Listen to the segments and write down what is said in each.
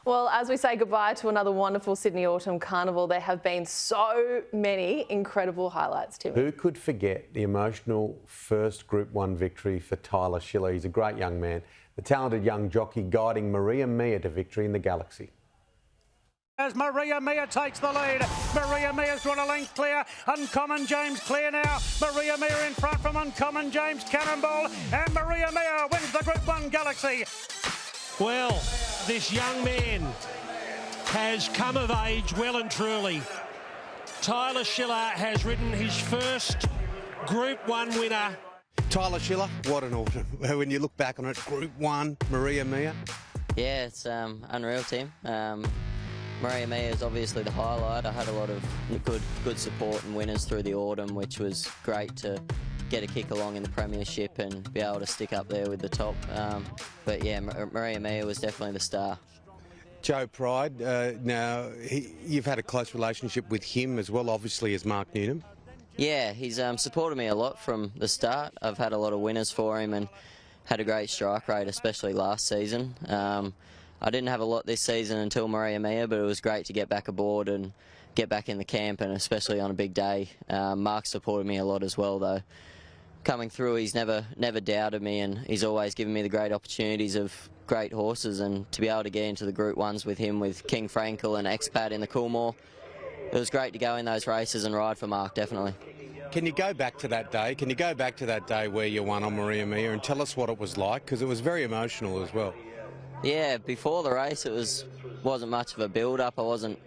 Well, as we say goodbye to another wonderful Sydney Autumn Carnival, there have been so many incredible highlights, Tim. Who could forget the emotional first Group 1 victory for Tyler Schiller? He's a great young man, the talented young jockey guiding Maria Mia to victory in the Galaxy. As Maria Mia takes the lead. Maria Mia's drawn a length clear. Uncommon James clear now. Maria Mia in front from Uncommon James, Cannonball, and Maria Mia wins the Group 1 Galaxy. Well, this young man has come of age well and truly. Tyler Schiller has ridden his first Group 1 winner. Tyler Schiller, what an autumn. When you look back on it, Group 1, Maria Mia. Yeah, it's unreal, Tim. Maria Mia is obviously the highlight. I had a lot of good support and winners through the autumn, which was great to get a kick along in the premiership and be able to stick up there with the top. But yeah, Maria Mia was definitely the star. Joe Pride, now you've had a close relationship with him as well, obviously, as Mark Newnham. Yeah, he's supported me a lot from the start. I've had a lot of winners for him and had a great strike rate, especially last season. I didn't have a lot this season until Maria Mia, but it was great to get back aboard and get back in the camp, and especially on a big day. Mark supported me a lot as well, though. Coming through, he's never doubted me, and he's always given me the great opportunities of great horses, and to be able to get into the Group 1s with him, with King Frankel and Expat in the Coolmore, it was great to go in those races and ride for Mark, definitely. Can you go back to that day? Can you go back to that day where you won on Maria Mia and tell us what it was like? Because it was very emotional as well. Yeah, before the race it wasn't much of a build-up. I wasn't,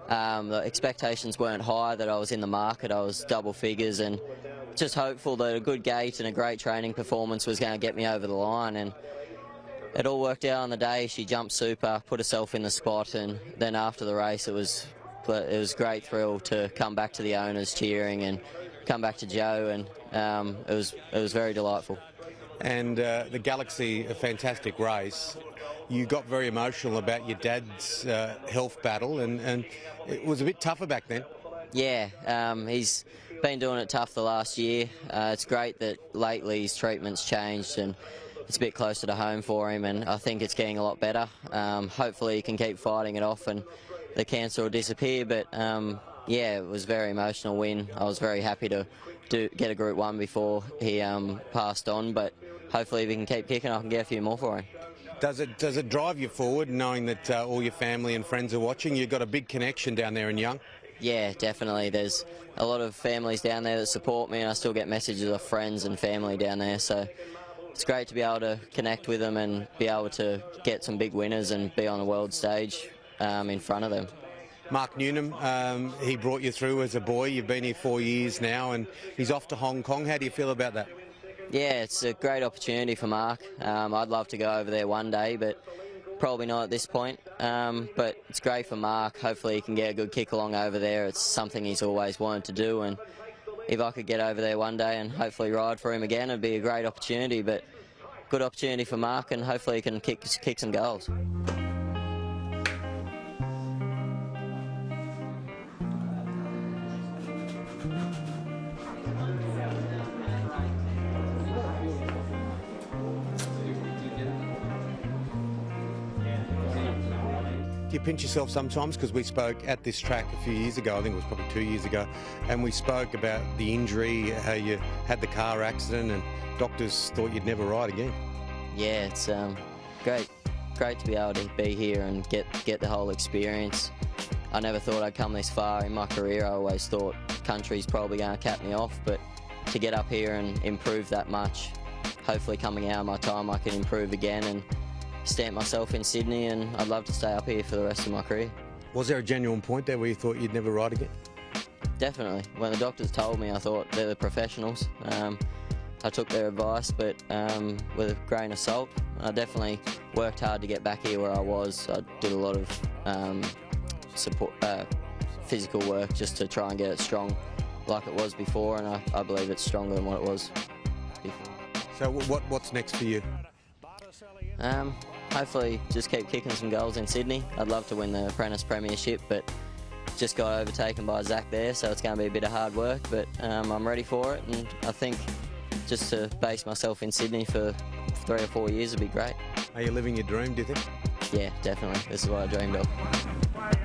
the expectations weren't high that I was in the market. I was double figures and just hopeful that a good gate and a great training performance was going to get me over the line, and it all worked out on the day. She jumped super, put herself in the spot, and then after the race it was a great thrill to come back to the owners cheering and come back to Joe, and it was very delightful. And the Galaxy, a fantastic race. You got very emotional about your dad's health battle, and it was a bit tougher back then. Yeah, he's been doing it tough the last year. It's great that lately his treatment's changed and it's a bit closer to home for him, and I think it's getting a lot better. Hopefully he can keep fighting it off and the cancer will disappear, but yeah, it was a very emotional win. I was very happy to get a Group 1 before he passed on, but hopefully if he can keep kicking, I can get a few more for him. Does it drive you forward knowing that all your family and friends are watching? You've got a big connection down there in Young. Yeah, definitely. There's a lot of families down there that support me, and I still get messages of friends and family down there, so it's great to be able to connect with them and be able to get some big winners and be on the world stage in front of them. Mark Newnham, he brought you through as a boy. You've been here 4 years now, and he's off to Hong Kong. How do you feel about that? Yeah, it's a great opportunity for Mark. I'd love to go over there one day, but probably not at this point. But it's great for Mark. Hopefully he can get a good kick along over there. It's something he's always wanted to do, and if I could get over there one day and hopefully ride for him again, it'd be a great opportunity. But good opportunity for Mark, and hopefully he can kick some goals. Do you pinch yourself sometimes? Because we spoke at this track a few years ago, I think it was probably 2 years ago, and we spoke about the injury, how you had the car accident and doctors thought you'd never ride again. Yeah, it's great to be able to be here and get the whole experience. I never thought I'd come this far in my career. I always thought country's probably going to cap me off, but to get up here and improve that much, hopefully coming out of my time I can improve again and stamp myself in Sydney, and I'd love to stay up here for the rest of my career. Was there a genuine point there where you thought you'd never ride again? Definitely. When the doctors told me, I thought they're the professionals. I took their advice, but with a grain of salt. I definitely worked hard to get back here where I was. I did a lot of physical work just to try and get it strong like it was before, and I believe it's stronger than what it was before. So what's next for you? Hopefully just keep kicking some goals in Sydney. I'd love to win the Apprentice Premiership, but just got overtaken by Zach there, so it's going to be a bit of hard work, but I'm ready for it, and I think just to base myself in Sydney for 3 or 4 years would be great. Are you living your dream, do you think? yeah, definitely. This is what I dreamed of.